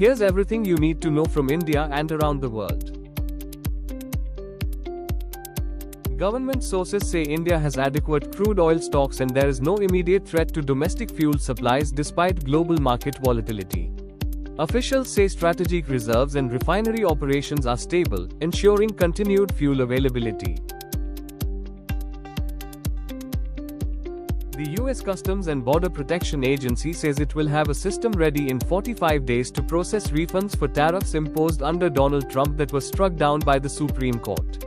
Here's everything you need to know from India and around the world. Government sources say India has adequate crude oil stocks and there is no immediate threat to domestic fuel supplies despite global market volatility. Officials say strategic reserves and refinery operations are stable, ensuring continued fuel availability. The US Customs and Border Protection Agency says it will have a system ready in 45 days to process refunds for tariffs imposed under Donald Trump that were struck down by the Supreme Court.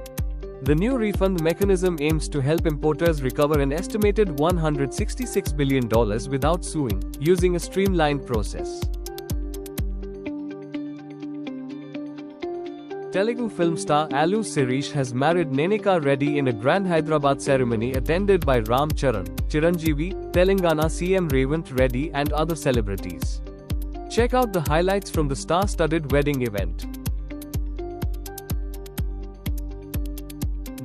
The new refund mechanism aims to help importers recover an estimated $166 billion without suing, using a streamlined process. Telugu film star Allu Sirish has married Nenika Reddy in a grand Hyderabad ceremony attended by Ram Charan, Chiranjeevi, Telangana CM Revant Reddy and other celebrities. Check out the highlights from the star-studded wedding event.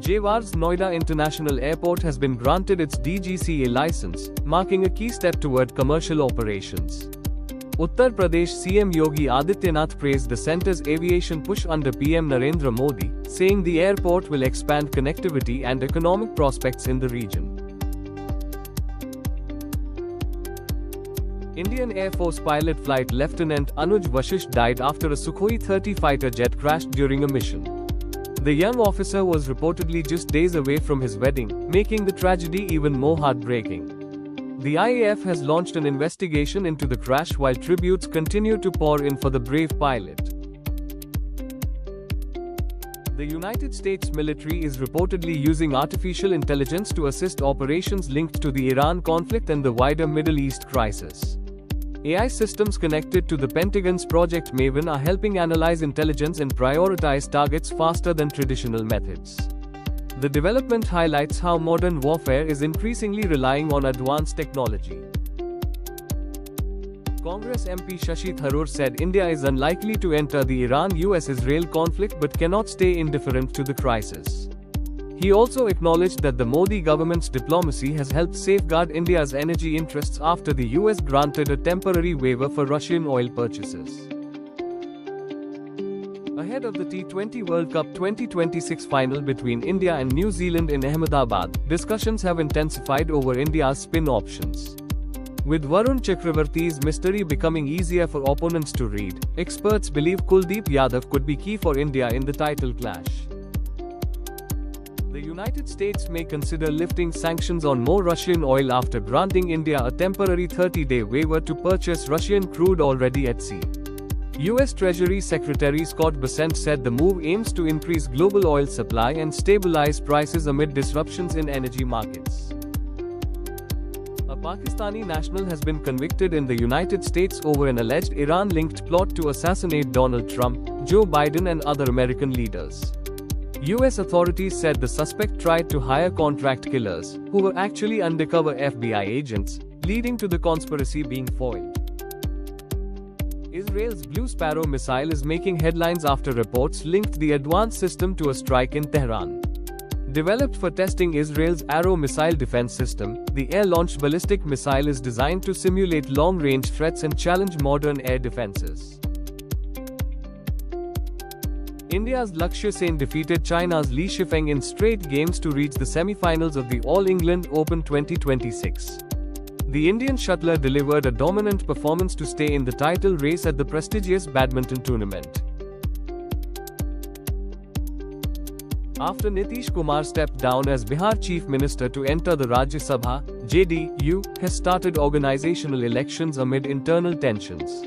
Jewars Noida International Airport has been granted its DGCA license, marking a key step toward commercial operations. Uttar Pradesh CM Yogi Adityanath praised the centre's aviation push under PM Narendra Modi, saying the airport will expand connectivity and economic prospects in the region. Indian Air Force pilot Flight Lieutenant Anuj Vashisht died after a Sukhoi 30 fighter jet crashed during a mission. The young officer was reportedly just days away from his wedding, making the tragedy even more heartbreaking. The IAF has launched an investigation into the crash while tributes continue to pour in for the brave pilot. The United States military is reportedly using artificial intelligence to assist operations linked to the Iran conflict and the wider Middle East crisis. AI systems connected to the Pentagon's Project Maven are helping analyze intelligence and prioritize targets faster than traditional methods. The development highlights how modern warfare is increasingly relying on advanced technology. Congress MP Shashi Tharoor said India is unlikely to enter the Iran-US-Israel conflict but cannot stay indifferent to the crisis. He also acknowledged that the Modi government's diplomacy has helped safeguard India's energy interests after the US granted a temporary waiver for Russian oil purchases. Ahead of the T20 World Cup 2026 final between India and New Zealand in Ahmedabad, discussions have intensified over India's spin options. With Varun Chakravarti's mystery becoming easier for opponents to read, experts believe Kuldeep Yadav could be key for India in the title clash. The United States may consider lifting sanctions on more Russian oil after granting India a temporary 30-day waiver to purchase Russian crude already at sea. U.S. Treasury Secretary Scott Bessent said the move aims to increase global oil supply and stabilize prices amid disruptions in energy markets. A Pakistani national has been convicted in the United States over an alleged Iran-linked plot to assassinate Donald Trump, Joe Biden and other American leaders. U.S. authorities said the suspect tried to hire contract killers, who were actually undercover FBI agents, leading to the conspiracy being foiled. Israel's Blue Sparrow missile is making headlines after reports linked the advanced system to a strike in Tehran. Developed for testing Israel's Arrow missile defense system, the air-launched ballistic missile is designed to simulate long-range threats and challenge modern air defenses. India's Lakshya Sen defeated China's Li Shifeng in straight games to reach the semi-finals of the All England Open 2026. The Indian shuttler delivered a dominant performance to stay in the title race at the prestigious badminton tournament. After Nitish Kumar stepped down as Bihar Chief Minister to enter the Rajya Sabha, JDU has started organizational elections amid internal tensions.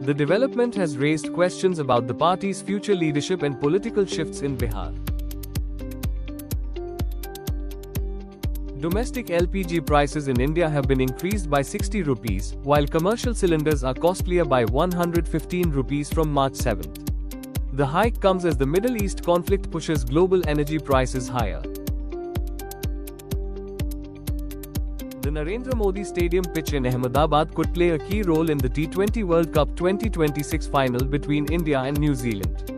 The development has raised questions about the party's future leadership and political shifts in Bihar. Domestic LPG prices in India have been increased by 60 rupees, while commercial cylinders are costlier by 115 rupees from March 7th. The hike comes as the Middle East conflict pushes global energy prices higher. The Narendra Modi Stadium pitch in Ahmedabad could play a key role in the T20 World Cup 2026 final between India and New Zealand.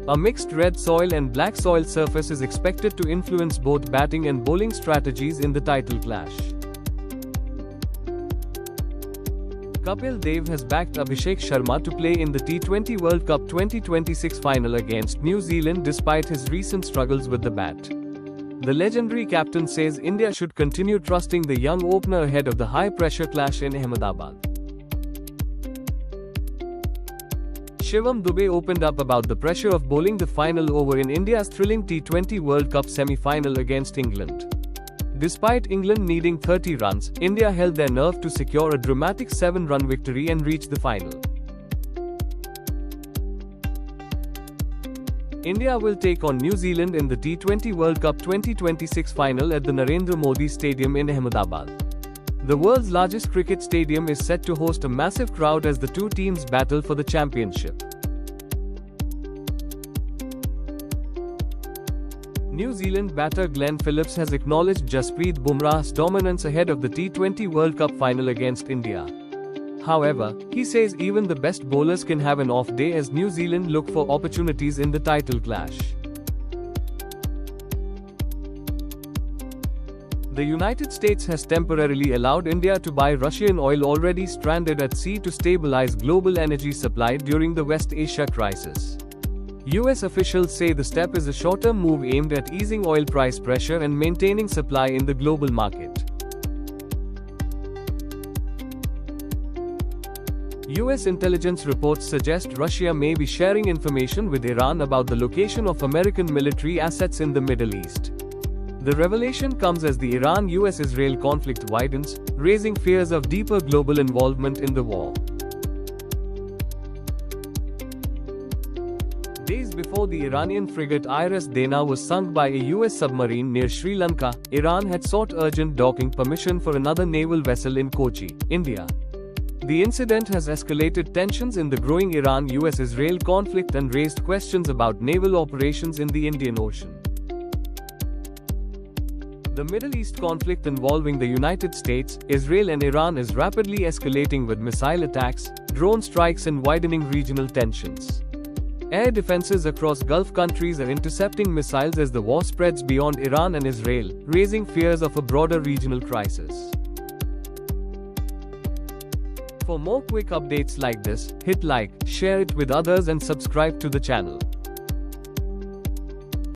A mixed red soil and black soil surface is expected to influence both batting and bowling strategies in the title clash. Kapil Dev has backed Abhishek Sharma to play in the T20 World Cup 2026 final against New Zealand despite his recent struggles with the bat. The legendary captain says India should continue trusting the young opener ahead of the high-pressure clash in Ahmedabad. Shivam Dube opened up about the pressure of bowling the final over in India's thrilling T20 World Cup semi-final against England. Despite England needing 30 runs, India held their nerve to secure a dramatic 7-run victory and reach the final. India will take on New Zealand in the T20 World Cup 2026 final at the Narendra Modi Stadium in Ahmedabad. The world's largest cricket stadium is set to host a massive crowd as the two teams battle for the championship. New Zealand batter Glenn Phillips has acknowledged Jasprit Bumrah's dominance ahead of the T20 World Cup final against India. However, he says even the best bowlers can have an off day as New Zealand look for opportunities in the title clash. The United States has temporarily allowed India to buy Russian oil already stranded at sea to stabilize global energy supply during the West Asia crisis. US officials say the step is a short-term move aimed at easing oil price pressure and maintaining supply in the global market. US intelligence reports suggest Russia may be sharing information with Iran about the location of American military assets in the Middle East. The revelation comes as the Iran-US-Israel conflict widens, raising fears of deeper global involvement in the war. Days before the Iranian frigate Iris Dana was sunk by a US submarine near Sri Lanka, Iran had sought urgent docking permission for another naval vessel in Kochi, India. The incident has escalated tensions in the growing Iran-US-Israel conflict and raised questions about naval operations in the Indian Ocean. The Middle East conflict involving the United States, Israel and Iran is rapidly escalating with missile attacks, drone strikes and widening regional tensions. Air defenses across Gulf countries are intercepting missiles as the war spreads beyond Iran and Israel, raising fears of a broader regional crisis. For more quick updates like this, hit like, share it with others and subscribe to the channel.